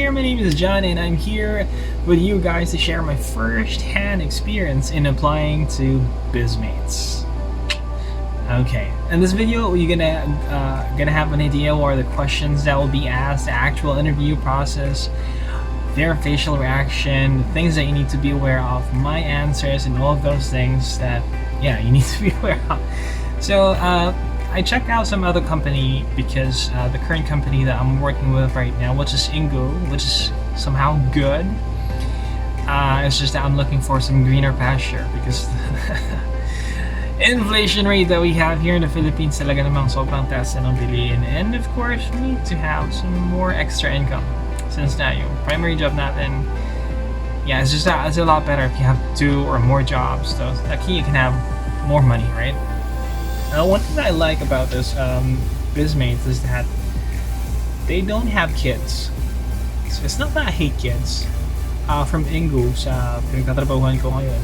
there, my name is John and I'm here with you guys to share my first-hand experience in applying to Bizmates. Okay, in this video you're gonna have an idea what are the questions that will be asked, the actual interview process, their facial reaction, the things that you need to be aware of, my answers, and all of those things that you need to be aware of. So I checked out some other company because the current company that I'm working with right now, which is Ingo, which is somehow good. It's just that I'm looking for some greener pasture because inflation rate that we have here in the Philippines talaga namang sobrang taas na ng bilihin. And of course, we need to have some more extra income since na yung primary job natin. Yeah, it's just that it's a lot better if you have 2 or more jobs. So that you can have more money, right? One thing that I like about this Bizmates is that they don't have kids. So it's not that I hate kids. From Ingo sa pinagtatrabahuhan ko ngayon,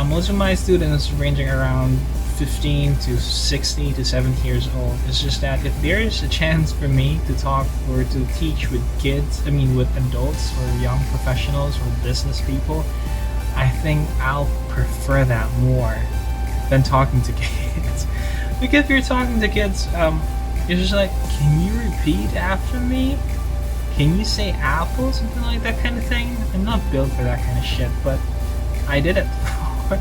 most of my students ranging around 15 to 60 to 70 years old. It's just that if there is a chance for me to talk or to teach with kids, with adults or young professionals or business people, I think I'll prefer that more than talking to kids. Because if you're talking to kids, you're just like, can you repeat after me? Can you say apple? Something like that kind of thing. I'm not built for that kind of shit, but I did it for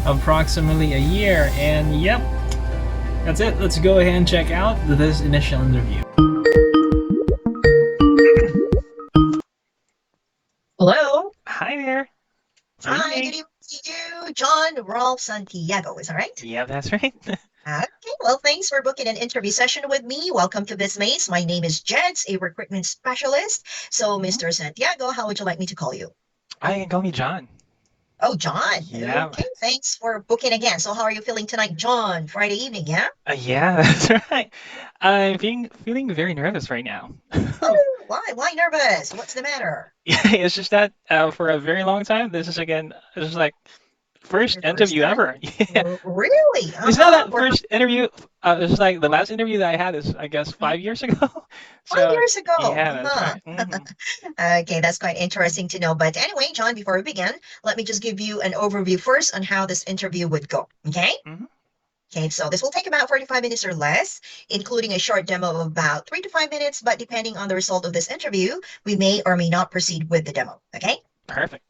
approximately a year, and yep, that's it. Let's go ahead and check out this initial interview. Hello. Hi there. Hi, good evening to you, John Rolf Santiago. Is that right? Yeah, that's right. Okay, well, thanks for booking an interview session with me. Welcome to Bizmates. My name is Jeds, a recruitment specialist. So, Mr. Santiago, how would you like me to call you? I can call me John. Oh, John. Yeah. Okay, thanks for booking again. So, how are you feeling tonight, John? Friday evening, yeah? Yeah, that's right. I'm feeling very nervous right now. Oh, why? Why nervous? What's the matter? Yeah, it's just that for a very long time, this is like first Your first interview time? ever. Yeah. Really? It's not Uh-huh. that For first interview. It's like the last interview that I had is, I guess, 5 years ago. five So years ago. yeah, that's Uh-huh. right. Okay, that's quite interesting to know. But anyway, John, before we begin, let me just give you an overview first on how this interview would go. Okay? Hmm. Okay, so this will take about 45 minutes or less, including a short demo of about 3 to 5 minutes. But depending on the result of this interview, we may or may not proceed with the demo. Okay? Perfect.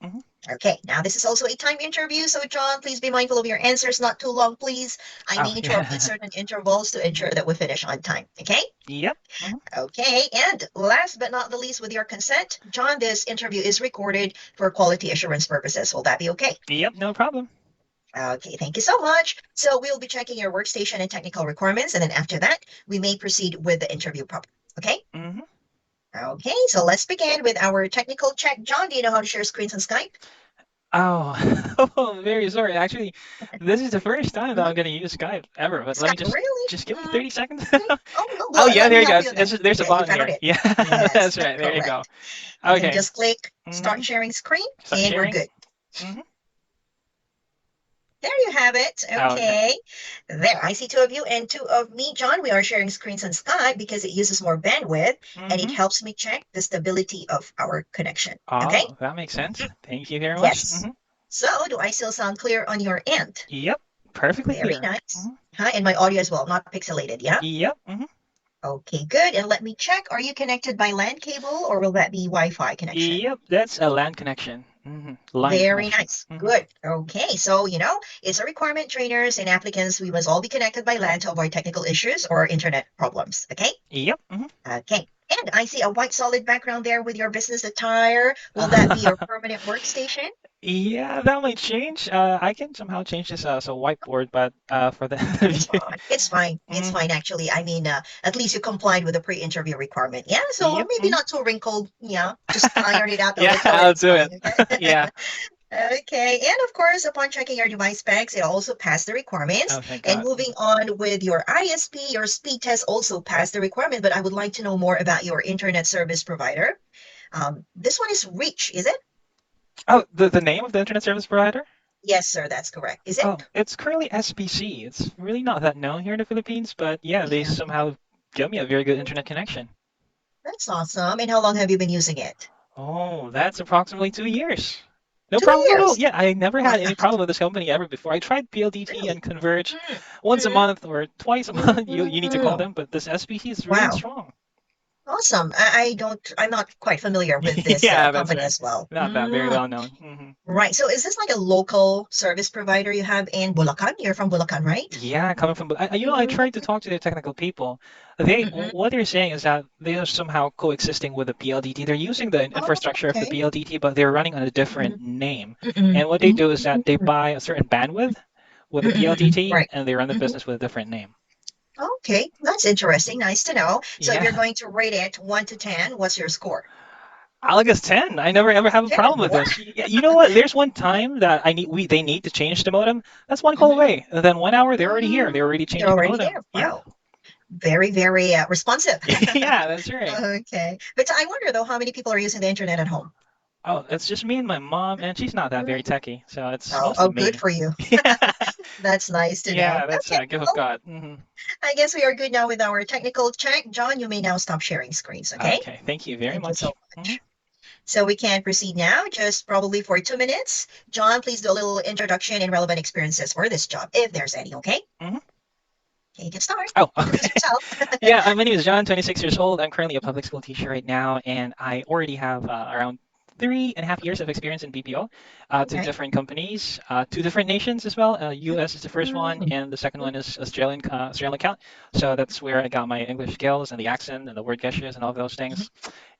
Okay, now this is also a time interview, so John, please be mindful of your answers, not too long, please. I Oh may interrupt at yeah. certain intervals to ensure that we finish on time. Okay? Yep. Okay, and last but not the least, with your consent, John, this interview is recorded for quality assurance purposes. Will that be okay? Yep. No problem. Okay, thank you so much. So we'll be checking your workstation and technical requirements, and then after that, we may proceed with the interview proper. Okay? Hmm. Okay, so let's begin with our technical check. John, do you know how to share screens on Skype? Oh, oh, very sorry. Actually, this is the first time that Mhm. I'm gonna use Skype ever. But let me Skype, just really? just give me Mhm. 30 seconds. Okay. Oh, no, Oh yeah, let there me you help go. you then. There's a Okay, you button found here. it. Yeah, Yes, that's right. There you go. correct. You can Okay. just click Hmm. start sharing screen, Start and we're sharing. good. Hmm. There you have it. Okay. Okay. There, I see 2 of you and 2 of me. John, we are sharing screens on Skype because it uses more bandwidth and it Hmm. helps me check the stability of our connection. Okay? Oh, that makes sense. Thank you very much. Yes. So, do I still sound clear on your end? Yep. Perfectly Very clear. nice. Huh? And my audio as well, not pixelated, yeah? Yep. Okay, good. And let me check. Are you connected by LAN cable or will that be Wi-Fi connection? Yep. That's a LAN connection. Line Very connection. nice. Good. Okay. So, it's a requirement trainers and applicants. We must all be connected by LAN to avoid technical issues or internet problems. Okay. Yep. Okay. And I see a white solid background there with your business attire. Will that be your permanent workstation? Yeah, that might change. I can somehow change this as a whiteboard, but for the It's interview. fine. It's fine. It's Mhm. fine, actually. I mean, at least you complied with the pre-interview requirement. Yeah. So Yep. maybe not too wrinkled. Yeah. Just iron it out a Yeah, little and I'll it's do fine. it. Okay. Yeah. Okay, and of course, upon checking your device specs, it also passed the requirements. Oh, thank And God. moving on with your ISP, your speed test also passed the requirement, but I would like to know more about your internet service provider. This one is Reach, is it? Oh, the name of the internet service provider? Yes, sir, that's correct. Is Oh, it? it's currently SBC. It's really not that known here in the Philippines, but yeah, they Yeah, somehow give me a very good internet connection. that's awesome. And how long have you been using it? Oh, that's approximately 2 years. No Two problem at all. years. Yeah, I never Wow, had any problem with this company ever before. I tried PLDT really? and Converge Mm, once a mm, month or twice a month. You need to call mm. them, but this SPC is really Wow. strong. Awesome. I'm not quite familiar with this Yeah, that's company right. as well. Not that very well known. Hmm. Right. So is this like a local service provider you have in Bulacan? You're from Bulacan, right? Yeah, coming from, I Mm, tried to talk to the technical people. mm-mm. What they're saying is that they are somehow coexisting with the PLDT. They're using the Oh, infrastructure of the okay. PLDT, but they're running on a Mm-mm, different name. mm-mm, And what they do is that they mm-mm, buy a certain bandwidth with the mm-mm, mm-mm. PLDT, Right. and they run the Mhm. business with a different name. Okay, that's interesting. Nice to know. So if you're Yeah, going to rate it 1 to 10, what's your score? I'll guess 10. I never ever have a 10. problem with Wow. this. Yeah, you know what? There's one time that they need to change the modem. That's one call Mhm. away. And then 1 hour, they're already here. They're already They're changing the already modem. there. Yeah. Wow. Very, very responsive. Yeah, that's right. Okay. But I wonder though, how many people are using the internet at home? Oh, it's just me and my mom, and she's not that very Mm. techy, so it's Oh, mostly oh, good me. for you. Yeah, That's nice to know. yeah, that's Okay. a gift of Well, God. Hmm. I guess we are good now with our technical check. John, you may now stop sharing screens, okay? Okay, thank you very Thank you so much. Hmm. much. So we can proceed now, just probably for 2 minutes. John, please do a little introduction and relevant experiences for this job, if there's any, okay? Hmm. Okay, you can start. Oh, Introduce okay. yourself. Yeah, my name is John, 26 years old. I'm currently a public school teacher right now, and I already have around 3.5 years of experience in BPO, to Okay. different companies, two different nations as well. US is the first one, Mm, and the second one is Australian account. So that's where I got my English skills and the accent and the word gestures and all those mhm, things.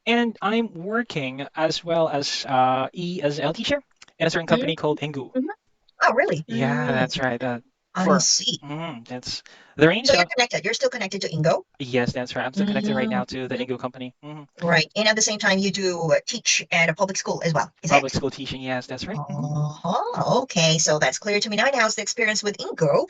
And I'm working as well as ESL teacher in a certain mhm, company called Ingu. mhm. Oh, really? Yeah, that's right. I see. That's the range So you're of. connected. You're still connected to Ingo. Yes, that's right. I'm still connected right Mm, now to the mhm. Ingu company. Right. And at the same time, you do teach at a public school as well, is Public it? school teaching. Yes, that's right. Oh, okay. So that's clear to me now. And how's the experience with Ingo?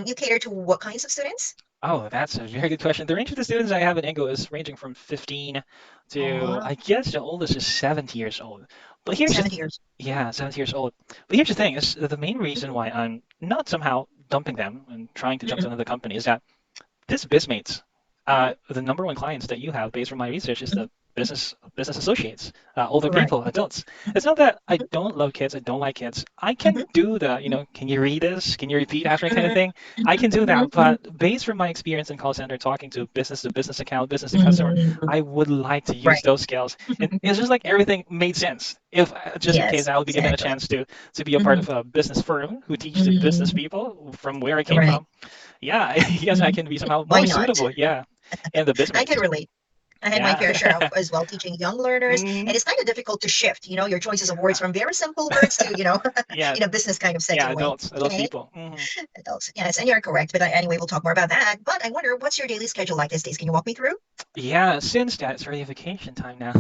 You cater to what kinds of students? Oh, that's a very good question. The range of the students I have in Ingu is ranging from 15 to, Uh, I guess, the oldest is 70 years old. But here's the, 7 years. yeah, 70 years old. But here's the thing: is the main reason why I'm not somehow dumping them and trying to jump to Mhm, another company is that this Bizmates, mhm, the number one clients that you have, based on my research, is mhm. the business associates, older Right. people, adults. Mhm, It's not that I mhm, don't love kids, I don't like kids. I can mhm, do the, can you read this? Can you repeat after kind of mhm, thing? I mhm, can do mhm, that, but based from my experience in call center, talking to business account, business to mhm, customer, mhm. I would like to use Right. those skills. And it's just like everything made sense. If just in case Yes, I would be given a exactly. chance to be a part Mhm, of a business firm who teach the business mhm. people from where I came Right. from, yeah, yes, I Mhm. can be somehow Why more not? suitable. Yeah, and the I can Bizmates. relate. I had my Yeah. fair share of as well teaching young learners, and Hmm. it's kind of difficult to shift, your choices of words from very simple words to, Yeah, in a business kind of yeah, setting way. adults Okay, people. Hmm. adults. Yes, and you're correct. But anyway, we'll talk more about that. But I wonder, what's your daily schedule like these days? Can you walk me through? Yeah, since that it's already vacation time now,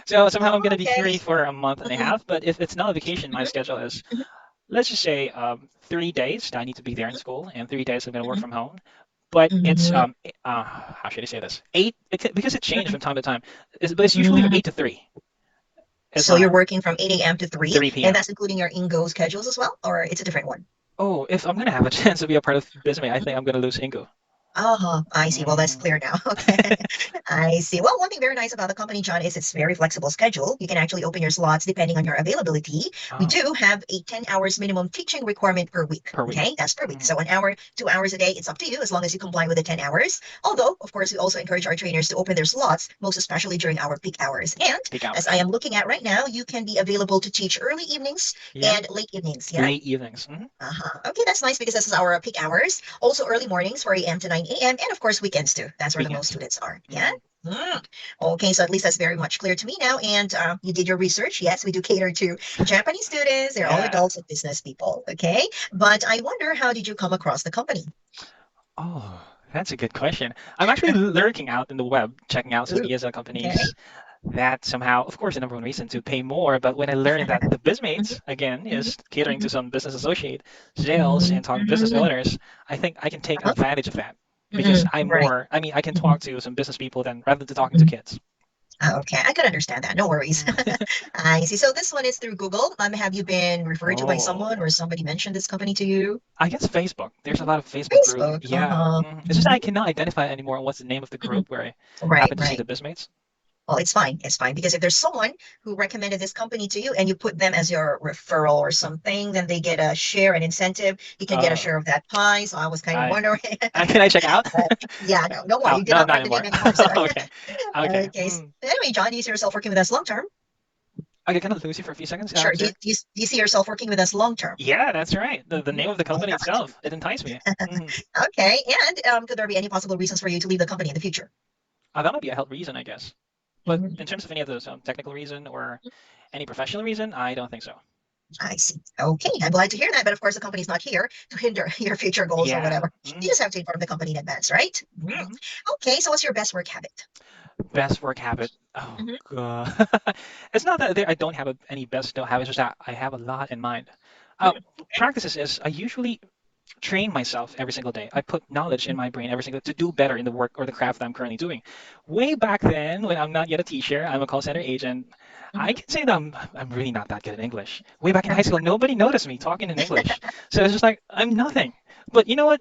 so somehow I'm Oh, gonna be okay. free for a month and a Mhm, half. But if it's not a vacation, my mhm, schedule is, mhm, let's just say, 3 days that I need to be there in school, and 3 days I'm gonna work mhm, from home. But it's mhm, how should I say this? Because it changed mhm, from time to time. But it's usually mhm. 8 to 3 is So my you're working from 8 a.m. to 3, 3 and p.m. that's including your Ingo schedules as well, or it's a different one? Oh, if I'm gonna have a chance to be a part of Bismay, I think I'm gonna lose Ingo. Uh-huh. I see. Well, that's Mm. clear now. Okay. I see. Well, one thing very nice about the company, John, is it's very flexible schedule. You can actually open your slots depending on your availability. We Oh, do have a 10 hours minimum teaching requirement per week. per week. Okay. That's per week. Mhm. So an hour, 2 hours a day, it's up to you as long as you comply with the 10 hours. Although, of course, we also encourage our trainers to open their slots, most especially during our peak hours. And Peak as I hours. am looking at right now, you can be available to teach early evenings Yeah, and late evenings. Yeah. late evenings. Hmm. Uh-huh. Okay, that's nice because this is our peak hours. Also early mornings, 4 a.m. to 9 a.m. And of course, weekends too. That's where the most Weekends. students are. Yeah. Hmm. Mm. Okay, so at least that's very much clear to me now. And you did your research. Yes, we do cater to Japanese students. They're all Yeah. adults and business people. Okay. But I wonder, how did you come across the company? Oh, that's a good question. I'm actually lurking out in the web, checking out some Ooh, ESL okay. companies that somehow, of course, the number one reason to pay more. But when I learned that the Mhm, Bizmates, again, mhm, is catering to mhm, some business associate, sales, mhm, and talking business mhm. owners, I think I can take Uh-huh. advantage of that because Mhm. I'm Right. more, I mean, I can Mhm, talk to some business people than rather than talking to mhm. kids. Okay, I could understand that. No worries. Mm. I see. So this one is through Google. Have you been referred to by someone Oh, or somebody mentioned this company to you? I guess Facebook. There's a Mhm. lot of Facebook group. Facebook. Yeah. Uh-huh. It's just Mhm, I cannot identify anymore what's the name of the mhm. group where I Right, happen to see right. the Bizmates. Well, it's fine. It's fine because if there's someone who recommended this company to you and you put them as your referral or something, then they get a share, an incentive. You can get a Oh, share of that pie. So I was kind of I, wondering. can I check out? But yeah, no, no more. Oh, You did no, not not write the name anymore. anymore, sir. Okay. Okay. Okay. Anyway, John, do you see yourself working with us long term? Okay, can I lose you for a few seconds, Sure. sir? Do you see yourself working with us long term? Yeah, that's right. The Mhm. name of the Why company not? itself, it enticed me. Mhm. Okay. And could there be any possible reasons for you to leave the company in the future? That might be a health reason, I guess. But Mhm. in terms of any of those technical reason or any professional reason, I don't think so. I see. Okay, I'm glad to hear that. But of course, the company's not here to hinder your future goals or Yeah. whatever. You just have to inform the company in advance, right? Hmm. Okay, so what's your best work habit? Best work habit. Oh Hmm. god. It's not that I don't have any best no habits, just that I have a lot in mind. Uh, Hmm. Practices is I usually train myself every single day. I put knowledge in my brain every single to do better in the work or the craft that I'm currently doing. Way back then, when I'm not yet a teacher, I'm a call center agent. I Hmm. can say that I'm really not that good at English. Way back in high school, nobody noticed me talking in English, so it's just like I'm nothing. But you know what?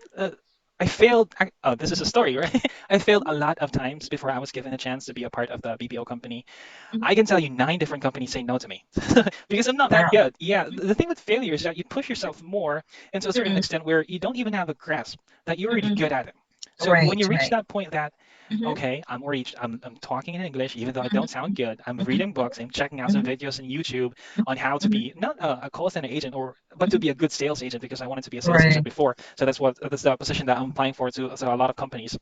I failed. Oh, this is a story, right? I failed a lot of times before I was given a chance to be a part of the BPO company. Hmm. I can tell you 9 different companies say no to me because I'm not that Wow. good. Yeah, the thing with failure is that you push yourself more and to a certain Mm-mm, extent where you don't even have a grasp that you're already mm-mm. good at it. So when Right, you reach right. that point that, Hmm. okay, I'm talking in English, even though I Hmm. don't sound good, I'm Hmm. reading books, I'm checking out some Hmm. videos on YouTube on how to Hmm. be not a call center agent but to Hmm. be a good sales agent because I wanted to be a sales agent Right. before. So that's the position that I'm applying for to a lot of companies.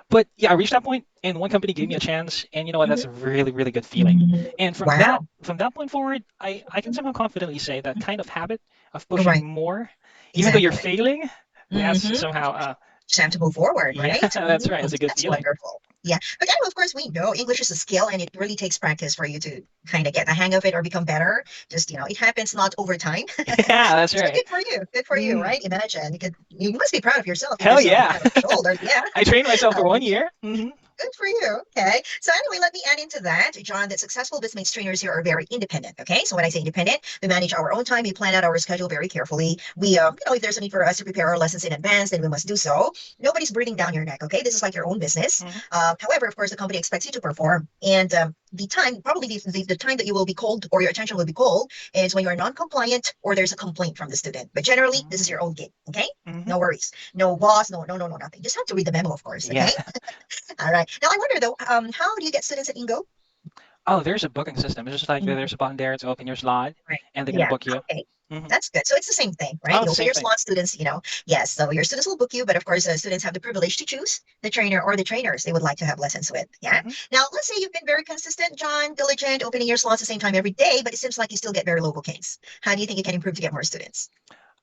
But yeah, I reached that point, and one company gave me a chance, and you know what? That's Hmm. a really, really good feeling. Hmm. And Wow. from that point forward, I can Mhm. somehow confidently say that kind of habit of pushing Right. more, even though you're Exactly. failing, that's Hmm. somehow Just have to move forward, yeah, right? that's right. It's a good That's feeling. wonderful. Yeah. But yeah, of course, we know English is a skill and it really takes practice for you to kind of get the hang of it or become better. Just, it happens not over time. Yeah, that's So right. good for you. Good for you, Mm, right? Imagine. You must be proud of yourself. You hell just yeah. pat on your shoulder. Yeah. I trained myself for one Okay. year. Hmm. Good for you. Okay. So anyway, let me add into that, John, that successful Bizmates trainers here are very independent. Okay. So when I say independent, we manage our own time. We plan out our schedule very carefully. If there's a need for us to prepare our lessons in advance, then we must do so. Nobody's breathing down your neck. Okay. This is like your own business. Hmm. However, of course, the company expects you to perform. And the time, probably the time that you will be called or your attention will be called is when you're non-compliant or there's a complaint from the student. But generally, this is your own gig. Okay. Hmm. No worries. No boss. No, no, no, no, nothing. Just have to read the memo, of course. Yeah. Okay. All right. Now I wonder though, how do you get students at Ingo? Oh, there's a booking system. It's just like Mhm. there's a button there to open your slot, Right. and they're gonna Yeah. book you. Okay. Hmm. That's good. So it's the same thing, right? Oh, You it's the open same your thing. slot, students, yes. So your students will book you, but of course, students have the privilege to choose the trainer or the trainers they would like to have lessons with. Yeah. Hmm. Now, let's say you've been very consistent, John, diligent, opening your slots the same time every day, but it seems like you still get very low bookings. How do you think you can improve to get more students?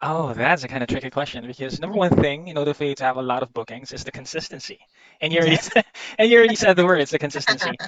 Oh, that's a kind of tricky question because number one thing, in order for you to have a lot of bookings, is the consistency. And you already Yeah. said, and you already said the words, the consistency.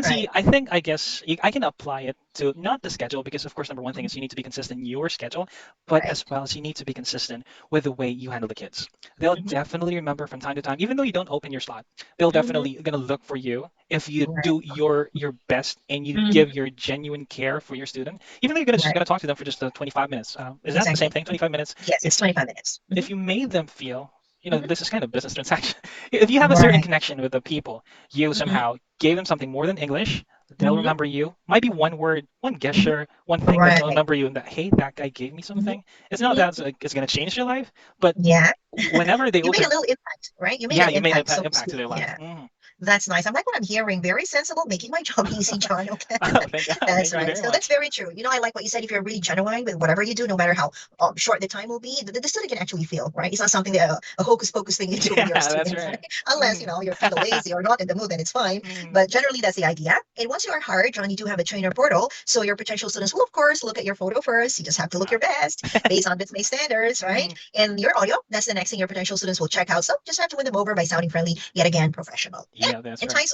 Right. Consistency, I think, I guess, I can apply it to not the schedule because, of course, number one thing is you need to be consistent in your schedule, but Right. as well as you need to be consistent with the way you handle the kids. They'll Hmm. definitely remember from time to time, even though you don't open your slot, they'll Hmm. definitely gonna look for you if you Right. do your best and you Hmm. give your genuine care for your student, even though you're gonna just Right. gonna talk to them for just 25 minutes. Is that the same Exactly. thing? 25 minutes? Yes, If it's 25 minutes. Hmm. if you made them feel, Hmm. this is kind of business transaction. If you have a certain Right. connection with the people, you Hmm. somehow gave them something more than English, they'll Hmm. remember you. Might be one word, one Hmm. gesture, one thing that they'll Right. remember you and that, hey, that guy gave me Hmm. something. It's not Hmm. that it's going to change your life, but Yeah. whenever they You made a open, little impact, right? You made yeah, an you made an impact, so to impact to speak. their life. Yeah. Hmm. That's nice. I'm like what I'm hearing. Very sensible, making my job easy, John. Okay. Oh, thank God. That's Thank you right. very So that's much. very true. I like what you said. If you're really genuine with whatever you do, no matter how short the time will be, the student can actually feel, right? It's not something that a hocus pocus thing you do with Yeah, your that's students, right? right. Unless, Mm, you're kind of lazy or not in the mood, then it's fine. mm, But generally, that's the idea. And once you are hired, John, you do have a trainer portal. So your potential students will, of course, look at your photo first. You just have to look uh, your best based on business standards, right? mm, And your audio, that's the next thing your potential students will check out. So just have to win them over by sounding friendly, yet again, professional. Yeah. yeah, that's right.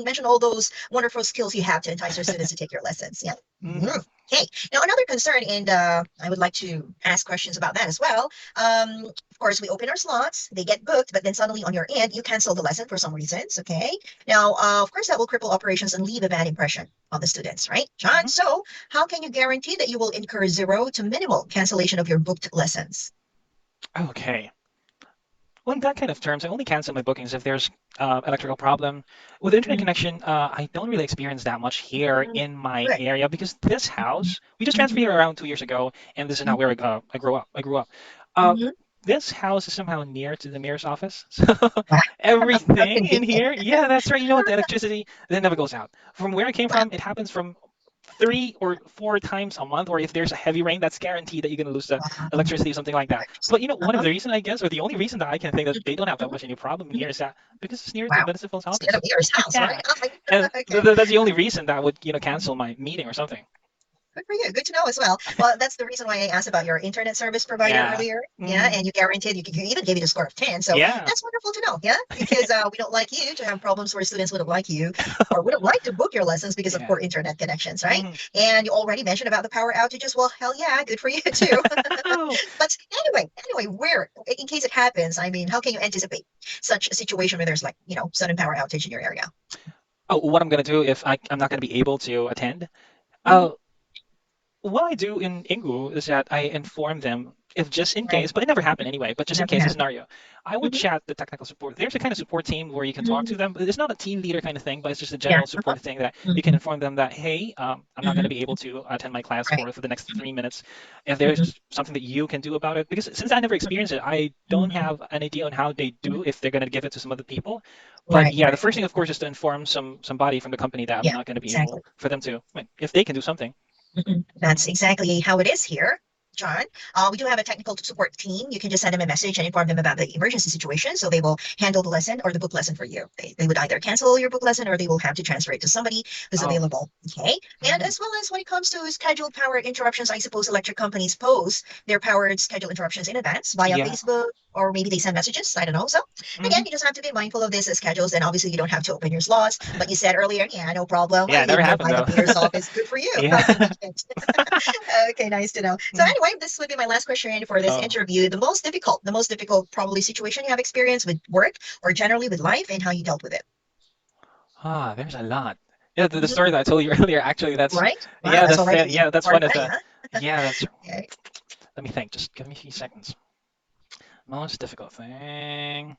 Mention all those wonderful skills you have to entice your students to take your lessons. Yeah. Hmm. Mhm. Okay. Now, another concern, and I would like to ask questions about that as well. Of course, we open our slots, they get booked, but then suddenly on your end, you cancel the lesson for some reasons. Okay. Now, of course, that will cripple operations and leave a bad impression on the students, right, John? Hmm. So, how can you guarantee that you will incur zero to minimal cancellation of your booked lessons? Okay. Well, in that kind of terms, I only cancel my bookings if there's electrical problem. With internet Mhm. connection, I don't really experience that much here Mhm. in my Good. area because this Mhm. house, we just transferred Mhm. here around 2 years ago, and this is not where Mhm. I grew up. I grew up. Uh, Mhm. this house is somehow near to the mayor's office, so Wow, how everything in convenient. here, yeah, that's right. You know what? The electricity that never goes out. From where I came Wow. from, it happens from 3 or 4 times a month, or if there's a heavy rain, that's guaranteed that you're gonna lose the Wow. electricity, something like that. Electricity. But you know, one of Uh-huh. the reasons I guess, or the only reason that I can think that they don't have that Mhm. much any problem Mhm. here is that because it's near to the Wow. municipal's Instead of office. yours house, right? Yeah, Oh my and God. Okay. that's the only reason that would cancel my meeting or something. Good for you. Good to know as well. Well, that's the reason why I asked about your internet service provider Yeah. earlier. Yeah, Hmm. and you guaranteed you even gave it a score of 10. So Yeah. that's wonderful to know. Yeah, because we don't like you to have problems where students wouldn't like you or wouldn't like to book your lessons because of Yeah. poor internet connections, right? Hmm. And you already mentioned about the power outages. Well, hell yeah, good for you too. But anyway, where in case it happens, I mean, how can you anticipate such a situation where there's like, sudden power outage in your area? Oh, what I'm gonna do if I'm not gonna be able to attend? Mhm. Uh, what I do in Ingu is that I inform them if just in Right. case, but it never happened anyway, but just in Never case the happened. scenario, I would Hmm. chat the technical support. There's a kind of support team where you can talk Hmm. to them. It's not a team leader kind of thing, but it's just a Yeah. general support thing that you can Hmm. inform them that, hey, I'm not going to Hmm. be able to attend my class Right. for the next 3 minutes. If Hmm. there's something that you can do about it, because since I never experienced it, I don't Hmm. have an idea on how they do if they're going to give it to some other people. But Right, yeah, the right. first thing, of course, is to inform somebody from the company that I'm Yeah, not going to be able exactly. for them to, I mean, if they can do something. That's Hmm. exactly how it is here, John. We do have a technical support team. You can just send them a message and inform them about the emergency situation. So they will handle the lesson or the book lesson for you. They would either cancel your book lesson or they will have to transfer it to somebody who's Oh. available. Okay. And Mhm. as well as when it comes to scheduled power interruptions, I suppose electric companies post their powered schedule interruptions in advance via Yeah. Facebook or maybe they send messages. I don't know. So again, Hmm. you just have to be mindful of this schedules. And obviously, you don't have to open your slots. But you said earlier, yeah, no problem. I Yeah, it live never happened nearby the though. mayor's office. Good for you. How Yeah. convenient. Okay, nice to know. So Mhm. anyway, this would be my last question for this Oh. interview. The most difficult probably situation you have experienced with work or generally with life and how you dealt with it. Ah, there's a lot. Yeah, the Mhm. story that I told you earlier, actually, that's Right? Wow, yeah, that's already yeah, that's far and one of away, the huh? yeah, that's Okay. let me think. Just give me a few seconds. Most difficult thing.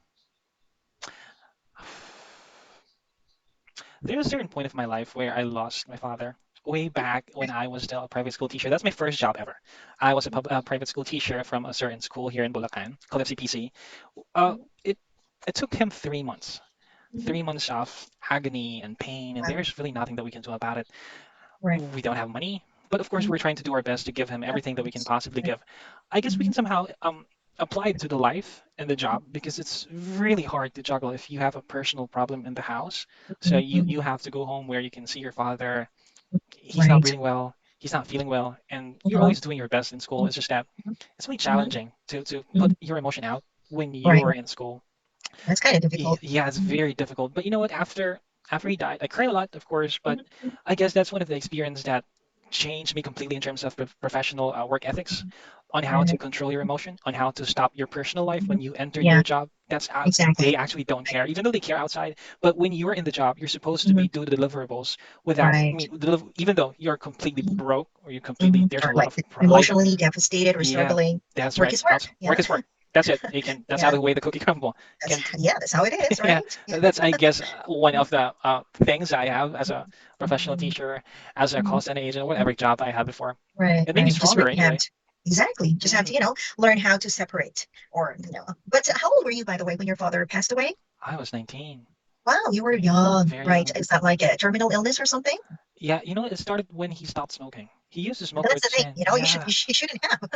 There's a certain point of my life where I lost my father. Way back when I was still a private school teacher. That's my first job ever. I was a private school teacher from a certain school here in Bulacan, called FCPC. Uh, Mhm. it it took him 3 months. Mhm. 3 months of agony and pain, and Wow. there's really nothing that we can do about it. Right. We don't have money, but of course Mhm. we're trying to do our best to give him Of everything that we can course. possibly Right. give. I guess we can Mhm. somehow apply it to the life and the job because it's really hard to juggle if you have a personal problem in the house. So Mhm. you Mhm. you have to go home where you can see your father. He's not Right. breathing well. He's not feeling well, and you're Uh-huh. always doing your best in school. It's just that Mhm. it's really Mhm. challenging to put Mhm. your emotion out when Right. you're in school. That's kind of difficult. Yeah, it's Mhm. very difficult. But you know what? After he died, I cried a lot, of course. But Mhm. I guess that's one of the experience that changed me completely in terms of professional work ethics, on how to Right. control your emotion, on how to stop your personal life when Mhm. you enter Yeah, your job. That's how they exactly. actually don't care, even though they care outside. But when you're in the job, you're supposed to Mhm. be do the deliverables without. I Right. mean, even though you're completely Mhm. broke or you completely Mhm. there's a Or lot like of high. emotionally devastated or Yeah, struggling. that's Work right. is work. Yeah. Work is work. That's it. You can. That's how Yeah. the way the cookie crumble. That's Can't. yeah, that's how it is, Yeah, right? Yeah. that's I guess one of the things I have as a professional Mhm. teacher, as a call Mhm. center agent, whatever job I had before. Right, It made me right. Just stronger really have anyway. to exactly. Just have to, Hmm. learn how to separate or, But how old were you, by the way, when your father passed away? I was 19, Wow, you were young, very right? young. Is that like a terminal illness or something? Yeah, it started when he stopped smoking. He used to smoke for That's the thing, 10. you should Yeah. you shouldn't have.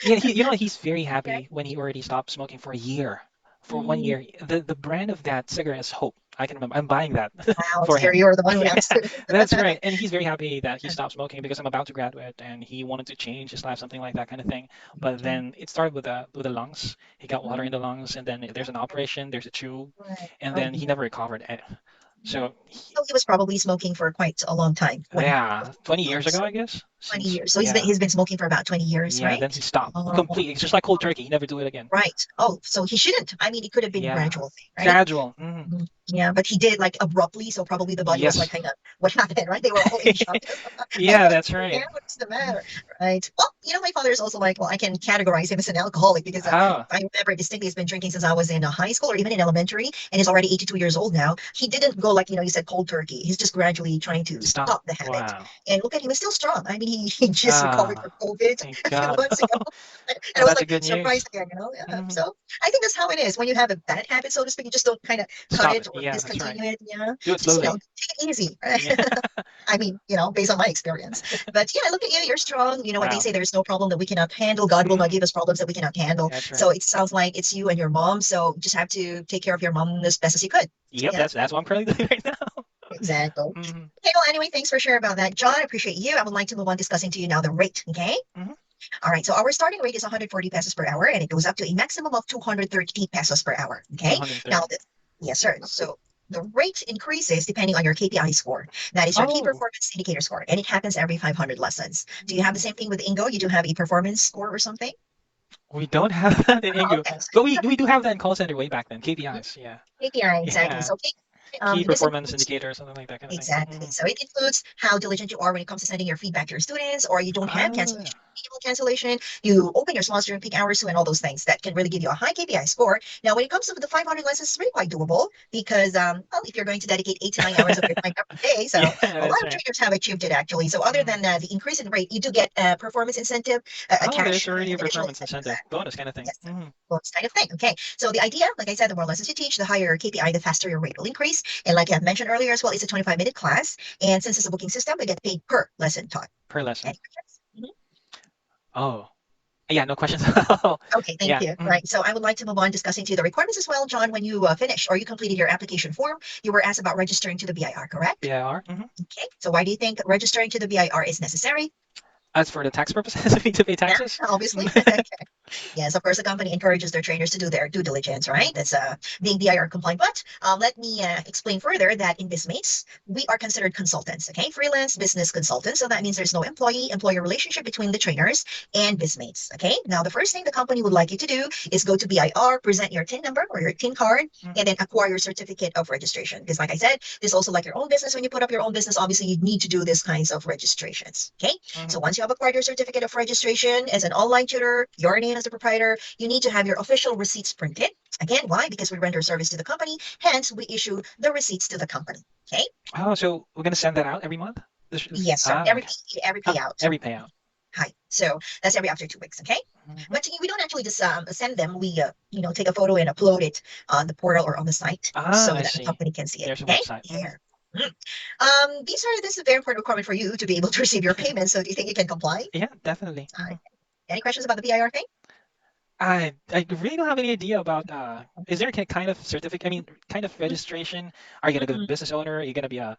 Yeah, he's very Okay. happy when he already stopped smoking for a year. For one Mm, year. The brand of that cigarette is Hope. I can remember. I'm buying that wow, for so him. you're the one who Yeah, asked to. that's right. And he's very happy that he stopped smoking because I'm about to graduate and he wanted to change his life, something like that kind of thing. But then it started with the lungs. He got water in Mhm. the lungs, and then there's an operation, there's a tube, Right, and right. then he never recovered. Mhm. So So he was probably smoking for quite a long time when he yeah, 20 years lungs. ago, I guess. 20 Since years. So yeah, he's been smoking for about 20 years, yeah. right? Then he stopped Oh, completely. It's just like cold turkey. He never do it again. right. Oh, so he shouldn't. I mean, it could have been Yeah, gradual thing, right? gradual. Yeah, but he did like abruptly, so probably the body was like Yes. kind of what happened, right? They were all in shock. Yeah, that's Yeah, right. what's the matter? Right. Well, my father is also like, well, I can categorize him as an alcoholic because Oh, I remember distinctly he's been drinking since I was in high school or even in elementary, and he's already 82 years old now. He didn't go like, you said cold turkey. He's just gradually trying to stop. stop the habit. Wow. And look at him, he's still strong. I mean, he just recovered from Ah, COVID thank a few God. months ago. And I Oh, was that's a like good news. surprised again. Yeah. Hmm. So I think that's how it is. When you have a bad habit, so to speak, you just don't kind of cut Stop it it. or Yeah, that's right. discontinue it. Yeah. Do it Just, slowly. take it easy. Yeah. I mean, based on my experience. But yeah, look at you. You're strong. You know what they Wow. say, there's no problem that we cannot handle. God will not Hmm. give us problems that we cannot handle. That's So right. it sounds like it's you and your mom. So you just have to take care of your mom as best as you could. Yep, Yeah, that's what I'm currently doing right now. exactly. Hmm. Okay, well, anyway, thanks for sharing about that, John. I appreciate you. I would like to move on discussing to you now the rate. Okay. Hmm. All right. So our starting rate is 140 pesos per hour, and it goes up to a maximum of 230 pesos per hour. Okay. Now, 230. yes, sir. So the rate increases depending on your KPI score. That is your key Oh. performance indicator score, and it happens every 500 lessons. Do you have the Mm. same thing with Ingo? You do have a performance score or something? We don't have that in Oh, Ingu, okay. but we do have that in call center way back then. KPIs, yeah, KPI, exactly. yeah, So, key this performance includes indicator, something like that kind of thing. exactly. Hmm. So it includes how diligent you are when it comes to sending your feedback to your students, or you don't have Ah, cancellation, minimal cancellation. You open your slots during peak hours too, and all those things that can really give you a high KPI score. Now, when it comes to the 500 lessons, it's really quite doable because, well, if you're going to dedicate 8 to 9 hours of your time every day, so yeah, a lot that's of right. trainers have achieved it actually. So other Mm. than the increase in rate, you do get a performance incentive, a Oh, cash, there's already a additional performance incentive for incentive that. bonus kind of thing. Yes, sir. Hmm. Well, it's kind of thing. Okay. So the idea, like I said, the more lessons you teach, the higher your KPI, the faster your rate will increase. And like I mentioned earlier as well, it's a 25-minute class. And since it's a booking system, we get paid per lesson taught. Per lesson. Any questions? Oh, yeah, no questions. Oh, Okay, thank yeah. you. Mm. Right. So I would like to move on discussing to you the requirements as well, John. When you finished or you completed your application form, you were asked about registering to the BIR, correct? BIR. Hmm. Okay. So why do you think registering to the BIR is necessary? As for the tax purposes, we need to pay Yeah, taxes. obviously. Okay. Yes, of course, the company encourages their trainers to do their due diligence, right? That's being BIR compliant. But let me explain further that in Bizmates, we are considered consultants, okay? Freelance business consultants. So that means there's no employee-employer relationship between the trainers and Bizmates, okay? Now, the first thing the company would like you to do is go to BIR, present your TIN number or your TIN card, Hmm. and then acquire your certificate of registration. Because like I said, this is also like your own business. When you put up your own business, obviously you need to do these kinds of registrations, okay? Hmm. So once you have acquired your certificate of registration as an online tutor, your name as the proprietor, you need to have your official receipts printed. Again, why? Because we render service to the company, hence we issue the receipts to the company. Okay? Oh, so we're gonna send that out every month? Yes, sir. Ah, okay. Every Oh, payout. every payout. Hi. So that's every after 2 weeks. Okay. Hmm. But we don't actually just send them. We take a photo and upload it on the portal or on the site Ah, so I that the see. company can see it. There's a Okay. website. Hmm. Here. Mm. This is a very important requirement for you to be able to receive your payment. So do you think you can comply? Yeah, definitely. Uh, any questions about the BIR thing? I really don't have any idea about is there a kind of certificate, I mean kind of registration? Are you gonna be a Mhm. business owner? Are you gonna be Right,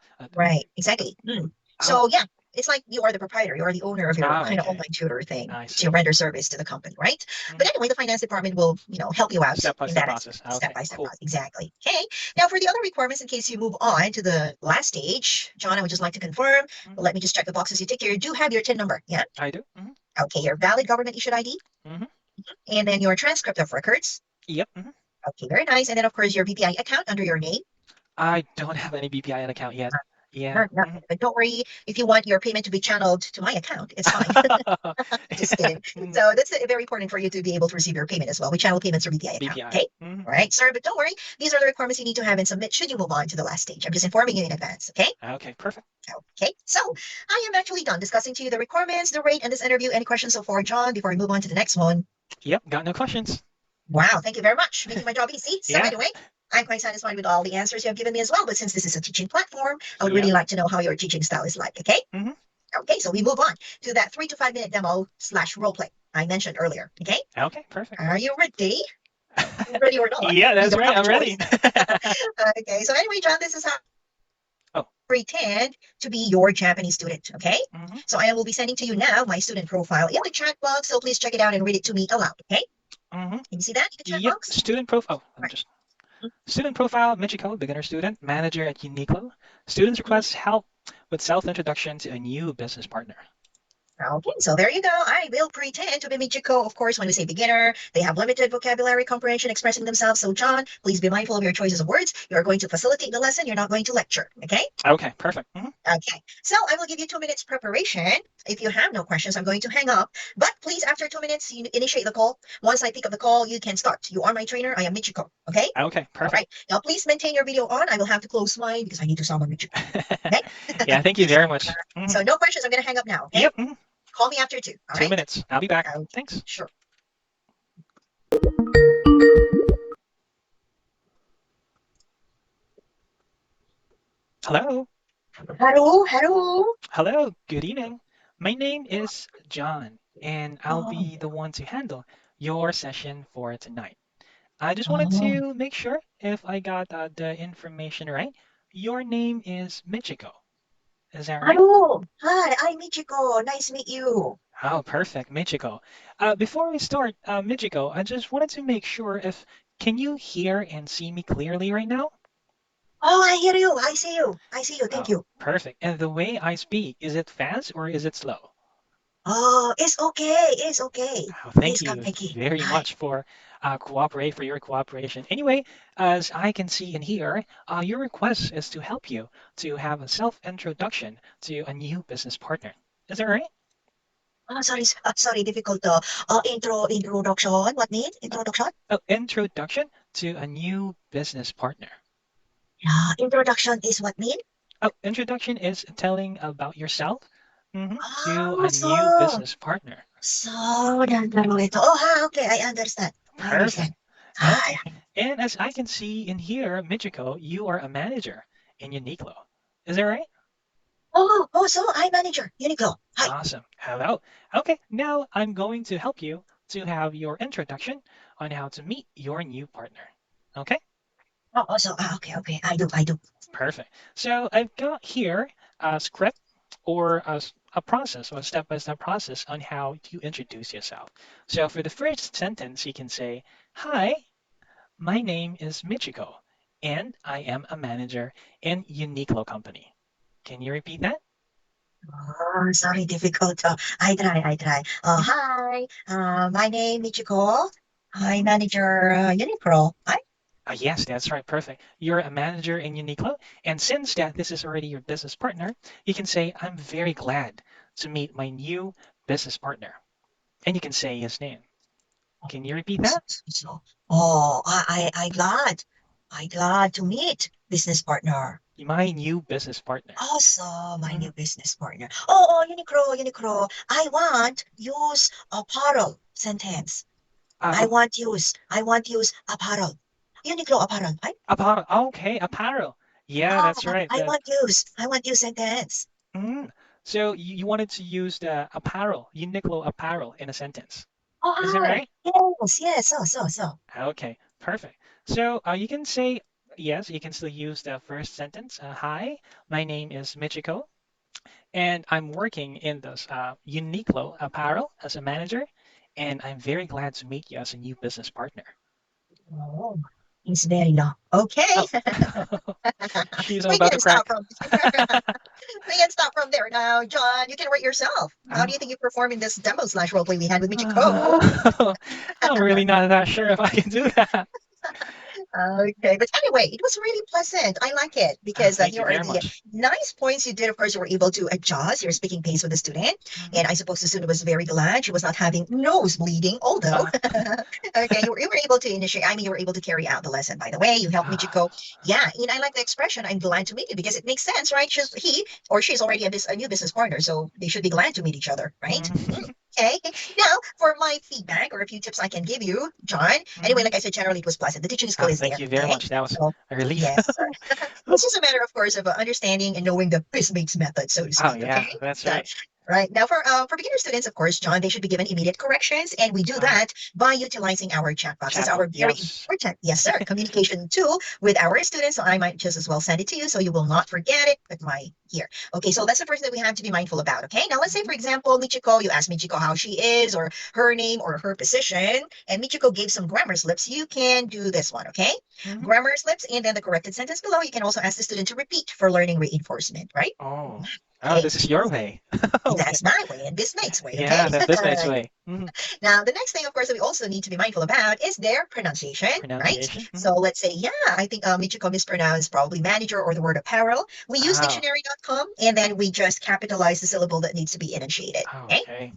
a exactly. oh So yeah, it's like you are the proprietor, you are the owner of your kind of okay. online tutor thing I to see. render service to the company, right? But Hmm. anyway, the finance department will, help you out Step by in step that aspect, process. step Okay, by step cool. process. Exactly. Okay. Now for the other requirements, in case you move on to the last stage, John, I would just like to confirm. Hmm. Well, let me just check the boxes you tick here. You do have your TIN number, yeah? I do. Hmm. Okay, your valid government issued ID, Hmm. and then your transcript of records. Yep. Hmm. Okay, very nice. And then of course your BPI account under your name. I don't have any BPI account yet. Yeah. Sure, nothing. But don't worry, if you want your payment to be channeled to my account, it's fine. Just Yeah. kidding. So that's very important for you to be able to receive your payment as well. We channel payments through BPI account. BPI. Okay. Hmm. All right, sir. But don't worry, these are the requirements you need to have and submit should you move on to the last stage. I'm just informing you in advance. Okay. Okay, perfect. Okay. So I am actually done discussing to you the requirements, the rate, and this interview. Any questions so far, John, before we move on to the next one? Yep, got no questions. Wow, thank you very much. Making my job easy. So Yeah. anyway, I'm quite satisfied with all the answers you have given me as well. But since this is a teaching platform, I would really Yep. like to know how your teaching style is like. Okay. Hmm. Okay, so we move on to that 3 to 5 minute demo slash role play I mentioned earlier. Okay, Okay, perfect. are you ready? Ready or not? Yeah, You that's don't right. have a I'm ready. choice. Okay, so anyway, John, this is how Oh. pretend to be your Japanese student. Okay, Hmm. so I will be sending to you now my student profile in the chat box. So please check it out and read it to me aloud. Okay, Hmm. can you see that in the chat Yep. box? Student profile. I'm Right. just student profile, Michiko, beginner student, manager at Uniqlo. Students Mhm. request help with self-introduction to a new business partner. Okay, so there you go. I will pretend to be Michiko. Of course, when we say beginner, they have limited vocabulary comprehension expressing themselves. So, John, please be mindful of your choices of words. You are going to facilitate the lesson. You're not going to lecture. Okay? Okay, perfect. Okay. So I will give you 2 minutes preparation. If you have no questions, I'm going to hang up. But please, after 2 minutes, you initiate the call. Once I pick up the call, you can start. You are my trainer. I am Michiko. Okay? Okay, All perfect. right. Now, please maintain your video on. I will have to close mine because I need to sound like Michiko. Okay? Yeah, thank you very much. So no questions. I'm going to hang up now. Okay? Yep, Call me after 2. All two right? minutes. I'll be back. Okay. Thanks. Sure. Hello. Hello. Hello. Hello, good evening. My name is John, and I'll Oh, be the one to handle your session for tonight. I just wanted oh. to make sure if I got the information right. Your name is Michiko. Is that right? Hello. Hi, I'm Michiko. Nice to meet you. Oh, perfect, Michiko. Before we start, Michiko, I just wanted to make sure if can you hear and see me clearly right now? Oh, I hear you. I see you. I see you. Thank Oh, you. perfect. And the way I speak, is it fast or is it slow? Oh, it's okay. It's okay. Oh, thank Please you come, very Hi. much for your cooperation. Anyway, as I can see and hear, your request is to help you to have a self-introduction to a new business partner. Is that right? Sorry, difficult. Introduction. What mean? Introduction? Oh, introduction to a new business partner. Yeah, introduction is what mean? Oh, introduction is telling about yourself to Ah, a new business partner. so, nandaro ito. Oh, okay. I understand. I Perfect. understand. Okay. Ah, And as I can see in here, Michiko, you are a manager in Uniqlo. Is that right? so I manager. Uniqlo. Hi. Awesome. Hello. Okay, now I'm going to help you to have your introduction on how to meet your new partner. Okay, Okay. I do. perfect. So I've got here a script or a process or a step-by-step process on how to introduce yourself. So for the first sentence, you can say, "Hi, my name is Michiko, and I am a manager in Uniqlo Company." Can you repeat that? Sorry, difficult. I try. Mhm, Hi. My name Michiko. I mhm. manager Uniqlo. Hi. Yes, that's right. Perfect. You're a manager in Uniqlo, and since that this is already your business partner, you can say, "I'm very glad to meet my new business partner," and you can say his name. Can you repeat that? So, I glad to meet business partner. My new business partner. Also, my Mhm. new business partner. Uniqlo. I want use apparel sentence. Uh, I want use apparel. Uniqlo apparel. apparel. Okay, apparel. Yeah, that's right. I want use sentence. Mhm. So you wanted to use the apparel, Uniqlo apparel in a sentence. Oh, Is that hi. right? Yes. So. Okay, perfect. So you can say, yes, you can still use the first sentence. Hi, my name is Michiko, and I'm working in this Uniqlo apparel as a manager, and I'm very glad to meet you as a new business partner. Oh, it's very long. Okay. Oh, she's We about to can stop crack. from we can stop from there now, John. You can rate yourself. How do Oh. you think you perform in this demo slash roleplay we had with Michiko? I'm really not that sure if I can do that. Okay, but anyway, it was really pleasant. I like it because Thank here you are very the much. nice points you did. Of course, you were able to adjust your speaking pace with the student, Mhm. and I suppose the student was very glad she was not having nose bleeding. Although, Uh, okay, you were able to initiate. I mean, you were able to carry out the lesson. By the way, you helped Michiko. Yeah, and I like the expression. I'm glad to meet you because it makes sense, right? He or she's already a new business partner, so they should be glad to meet each other, right? mhm. Okay. Now, for my feedback or a few tips I can give you, John. Anyway, Mhm. like I said, generally it was pleasant. The teaching skill is Thank there. you very Okay. much. That was So, a relief. yes, it's just a matter, of course, of understanding and knowing the Bizmates method, so to Oh speak. Okay. yeah, that's So, right. right now, for beginner students, of course, John, they should be given immediate corrections, and we do Uh, that by utilizing our chat box. That's Chatbot. our very Yes. important, yes, sir, communication tool with our students. So I might just as well send it to you, so you will not forget it with my here. Okay, so that's the first thing that we have to be mindful about. Okay, now let's say, for Mhm. example, Michiko, you ask Michiko how she is, or her name, or her position, and Michiko gave some grammar slips. You can do this one. Okay, Mhm. grammar slips, and then the corrected sentence below. You can also ask the student to repeat for learning reinforcement. Right? Oh, Mhm. Oh, Okay, this is your way. Okay. that's my way and Bizmates way. Okay. Yeah, that's this mate's Alright. way. Now, the next thing, of course, that we also need to be mindful about is their pronunciation, right? Pronunciation. So let's say, yeah, I think Michiko mispronounced probably manager or the word apparel. We use Oh, dictionary.com and then we just capitalize the syllable that needs to be enunciated. Okay. okay.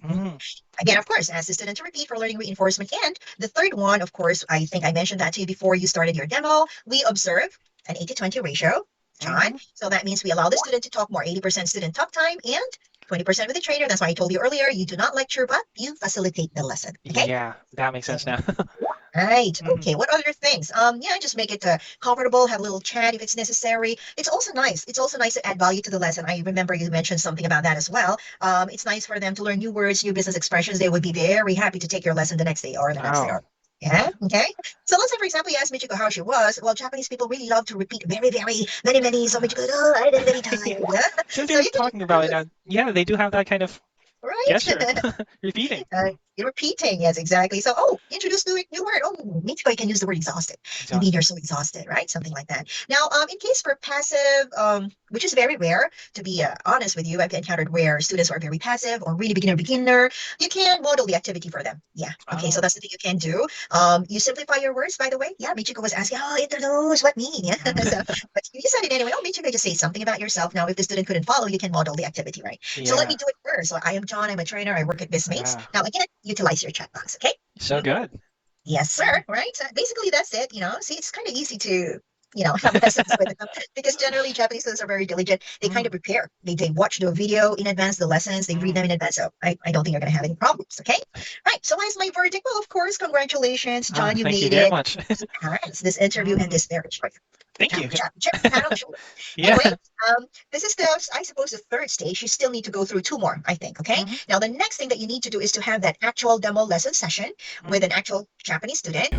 Again, of course, ask the student to repeat for learning reinforcement. And the third one, of course, I think I mentioned that to you before you started your demo. We observe an 80-20 ratio, John. Mhm. So that means we allow the student to talk more, 80% student talk time and 20% with the trainer. That's why I told you earlier, you do not lecture, but you facilitate the lesson. Okay. Yeah, that makes sense now. Right. Mhm. Okay. What other things? Yeah, just make it comfortable. Have a little chat if it's necessary. It's also nice. It's also nice to add value to the lesson. I remember you mentioned something about that as well. It's nice for them to learn new words, new business expressions. They would be very happy to take your lesson the next day or the next day. Oh, Yeah. Okay. So let's say, for example, you asked Michiko how she was. Well, Japanese people really love to repeat very, very many, many. So Michiko, oh, I'm very, very yeah. tired. Yeah. Since So you're you can just talking about it now, yeah, they do have that kind of gesture, right. repeating. You're repeating, yes, exactly. So, oh, introduce new word. Oh, maybe I can use the word exhausted. You mean Exhausted. you're so exhausted, right? Something like that. Now, in case for passive, which is very rare, to be honest with you, I've encountered where students are very passive or really beginner. You can model the activity for them. Yeah. Okay. So Oh. that's the thing you can do. You simplify your words, by the way. Yeah. Michiko was asking, oh, introduce, what mean? Yeah. So, but you said it anyway. Oh, Michiko, just say something about yourself. Now, if the student couldn't follow, you can model the activity, right? So let me Yeah. do it first. So I am John. I'm a trainer. I work at Bizmates. Ah, Now, again, utilize your chat box. Okay. so good. Yes, sir. Right. So basically, that's it. See, it's kind of easy to, have lessons with them because generally Japanese students are very diligent. They kind of Mm, prepare. They watch the video in advance, the lessons, they read mm. them in advance. So I don't think you're going to have any problems. Okay. Right. So what is my verdict? Well, of course, congratulations, Ah, John. You thank you made very it. much. You passed this interview and Mm, this marriage. Right. Good thank job. you. Good job. Chip, pat on the shoulder. Yeah. Anyway, this is I suppose, the third stage. You still need to go through two more, I think. Okay. Mhm, Now, the next thing that you need to do is to have that actual demo lesson session with mhm. an actual Japanese student.